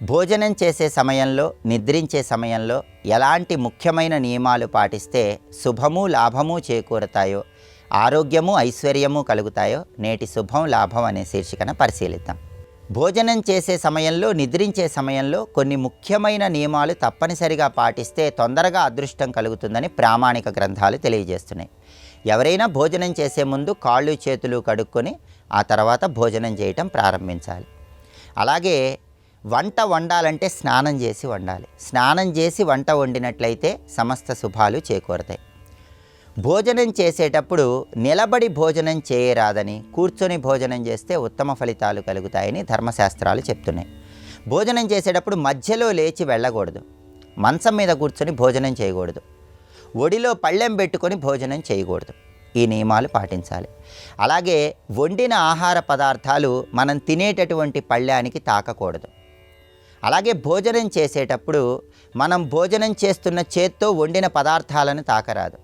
భోజనం చేసే సమయంలో, నిద్రించే సమయంలో ఎలాంటి ముఖ్యమైన నియమాలు పాటిస్తే శుభము లాభము చేకూరతాయో, ఆరోగ్యము ఐశ్వర్యము కలుగుతాయో నేటి శుభం లాభం అనే శీర్షికన పరిశీలిద్దాం. భోజనం చేసే సమయంలో, నిద్రించే సమయంలో కొన్ని ముఖ్యమైన నియమాలు తప్పనిసరిగా పాటిస్తే తొందరగా అదృష్టం కలుగుతుందని ప్రామాణిక గ్రంథాలు తెలియజేస్తున్నాయి. ఎవరైనా భోజనం చేసే ముందు కాళ్ళు చేతులు కడుక్కొని ఆ తర్వాత భోజనం చేయటం ప్రారంభించాలి. అలాగే వంట వండాలంటే స్నానం చేసి వండాలి. స్నానం చేసి వంట వండినట్లయితే సమస్త శుభాలు చేకూరతాయి. భోజనం చేసేటప్పుడు నిలబడి భోజనం చేయరాదని, కూర్చొని భోజనం చేస్తే ఉత్తమ ఫలితాలు కలుగుతాయని ధర్మశాస్త్రాలు చెప్తున్నాయి. భోజనం చేసేటప్పుడు మధ్యలో లేచి వెళ్ళకూడదు. మంచం మీద కూర్చొని భోజనం చేయకూడదు. ఒడిలో పళ్ళెం పెట్టుకొని భోజనం చేయకూడదు. ఈ నియమాలు పాటించాలి. అలాగే వండిన ఆహార పదార్థాలు మనం తినేటటువంటి పళ్ళానికి తాకకూడదు. అలాగే భోజనం చేసేటప్పుడు మనం భోజనం చేస్తున్న చేత్తో వండిన పదార్థాలను తాకరాదు.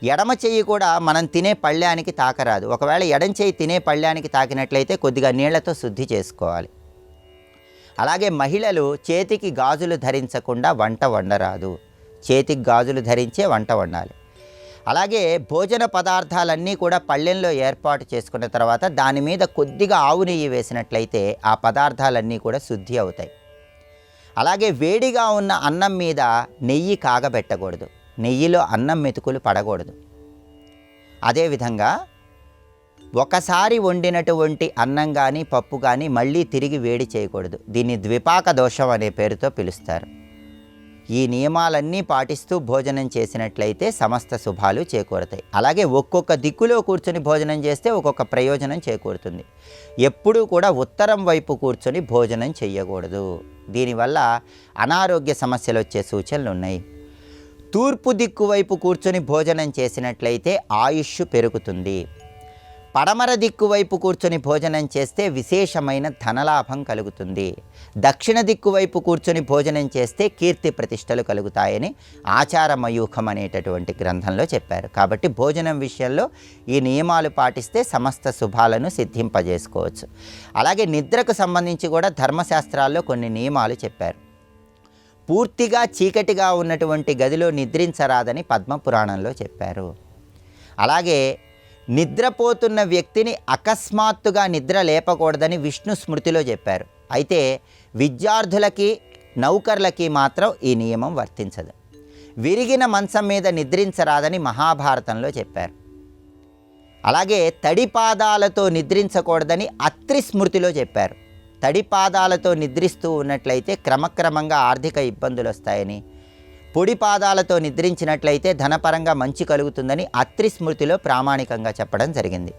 ఎడమ చెయ్యి కూడా మనం తినే పళ్ళానికి తాకరాదు. ఒకవేళ ఎడం చెయ్యి తినే పళ్ళానికి తాకినట్లయితే కొద్దిగా నీళ్లతో శుద్ధి చేసుకోవాలి. అలాగే మహిళలు చేతికి గాజులు ధరించకుండా వంట వండరాదు. చేతికి గాజులు ధరించే వంట వండాలి. అలాగే భోజన పదార్థాలన్నీ కూడా పళ్ళెంలో ఏర్పాటు చేసుకున్న తర్వాత దాని మీద కొద్దిగా ఆవు నెయ్యి వేసినట్లయితే ఆ పదార్థాలన్నీ కూడా శుద్ధి అవుతాయి. అలాగే వేడిగా ఉన్న అన్నం మీద నెయ్యి కాగబెట్టకూడదు. నెయ్యిలో అన్నం మెతుకులు పడకూడదు. అదేవిధంగా ఒకసారి వండినటువంటి అన్నం కానీ పప్పు కానీ మళ్ళీ తిరిగి వేడి చేయకూడదు. దీన్ని ద్విపాక దోషం అనే పేరుతో పిలుస్తారు. ఈ నియమాలన్నీ పాటిస్తూ భోజనం చేసినట్లయితే సమస్త శుభాలు చేకూరతాయి. అలాగే ఒక్కొక్క దిక్కులో కూర్చొని భోజనం చేస్తే ఒక్కొక్క ప్రయోజనం చేకూరుతుంది. ఎప్పుడూ కూడా ఉత్తరం వైపు కూర్చొని భోజనం చేయకూడదు. దీనివల్ల అనారోగ్య సమస్యలు వచ్చే సూచనలు ఉన్నాయి. తూర్పు దిక్కు వైపు కూర్చొని భోజనం చేసినట్లయితే ఆయుష్ పెరుగుతుంది. పడమర దిక్కు వైపు కూర్చొని భోజనం చేస్తే విశేషమైన ధనలాభం కలుగుతుంది. దక్షిణ దిక్కు వైపు కూర్చొని భోజనం చేస్తే కీర్తి ప్రతిష్టలు కలుగుతాయని ఆచారమయూఖం అనేటటువంటి గ్రంథంలో చెప్పారు. కాబట్టి భోజనం విషయంలో ఈ నియమాలు పాటిస్తే సమస్త శుభాలను సిద్ధింపజేసుకోవచ్చు. అలాగే నిద్రకు సంబంధించి కూడా ధర్మశాస్త్రాల్లో కొన్ని నియమాలు చెప్పారు. పూర్తిగా చీకటిగా ఉన్నటువంటి గదిలో నిద్రించరాదని పద్మపురాణంలో చెప్పారు. అలాగే నిద్రపోతున్న వ్యక్తిని అకస్మాత్తుగా నిద్ర లేపకూడదని విష్ణు స్మృతిలో చెప్పారు. అయితే విద్యార్థులకి, నౌకర్లకి మాత్రం ఈ నియమం వర్తించదు. విరిగిన మంచం మీద నిద్రించరాదని మహాభారతంలో చెప్పారు. అలాగే తడిపాదాలతో నిద్రించకూడదని అత్రి స్మృతిలో చెప్పారు. తడిపాదాలతో నిద్రిస్తూ ఉన్నట్లయితే క్రమక్రమంగా ఆర్థిక ఇబ్బందులు వస్తాయని, పొడి పాదాలతో నిద్రించినట్లయితే ధనపరంగా మంచి కలుగుతుందని అత్రి స్మృతిలో ప్రామాణికంగా చెప్పడం జరిగింది.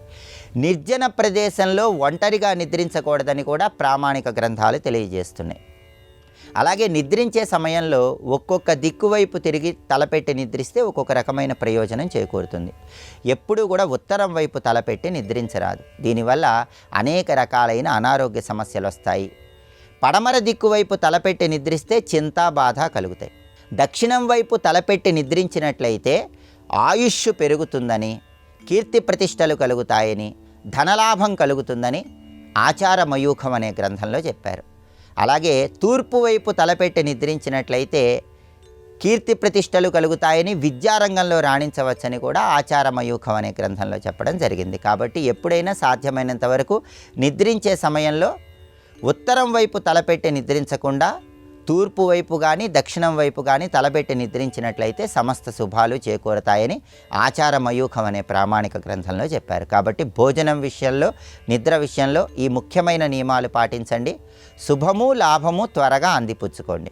నిర్జన ప్రదేశంలో ఒంటరిగా నిద్రించకూడదని కూడా ప్రామాణిక గ్రంథాలు తెలియజేస్తున్నాయి. అలాగే నిద్రించే సమయంలో ఒక్కొక్క దిక్కువైపు తిరిగి తలపెట్టి నిద్రిస్తే ఒక్కొక్క రకమైన ప్రయోజనం చేకూరుతుంది. ఎప్పుడూ కూడా ఉత్తరం వైపు తలపెట్టి నిద్రించరాదు. దీనివల్ల అనేక రకాలైన అనారోగ్య సమస్యలు వస్తాయి. పడమర దిక్కువైపు తలపెట్టి నిద్రిస్తే చింత, బాధ కలుగుతాయి. దక్షిణం వైపు తలపెట్టి నిద్రించినట్లయితే ఆయుష్ పెరుగుతుందని, కీర్తి ప్రతిష్టలు కలుగుతాయని, ధనలాభం కలుగుతుందని ఆచారమయూఖం అనే గ్రంథంలో చెప్పారు. అలాగే తూర్పు వైపు తలపెట్టి నిద్రించినట్లయితే కీర్తి ప్రతిష్టలు కలుగుతాయని, విద్యారంగంలో రాణించవచ్చని కూడా ఆచారమయూఖం అనే గ్రంథంలో చెప్పడం జరిగింది. కాబట్టి ఎప్పుడైనా సాధ్యమైనంత వరకు నిద్రించే సమయంలో ఉత్తరం వైపు తలపెట్టి నిద్రించకుండా తూర్పు వైపు కానీ దక్షిణం వైపు కానీ తలపెట్టి నిద్రించినట్లయితే సమస్త శుభాలు చేకూరతాయని ఆచారమయూఖం అనే ప్రామాణిక గ్రంథంలో చెప్పారు. కాబట్టి భోజనం విషయంలో, నిద్ర విషయంలో ఈ ముఖ్యమైన నియమాలు పాటించండి. శుభము లాభము త్వరగా అందిపుచ్చుకోండి.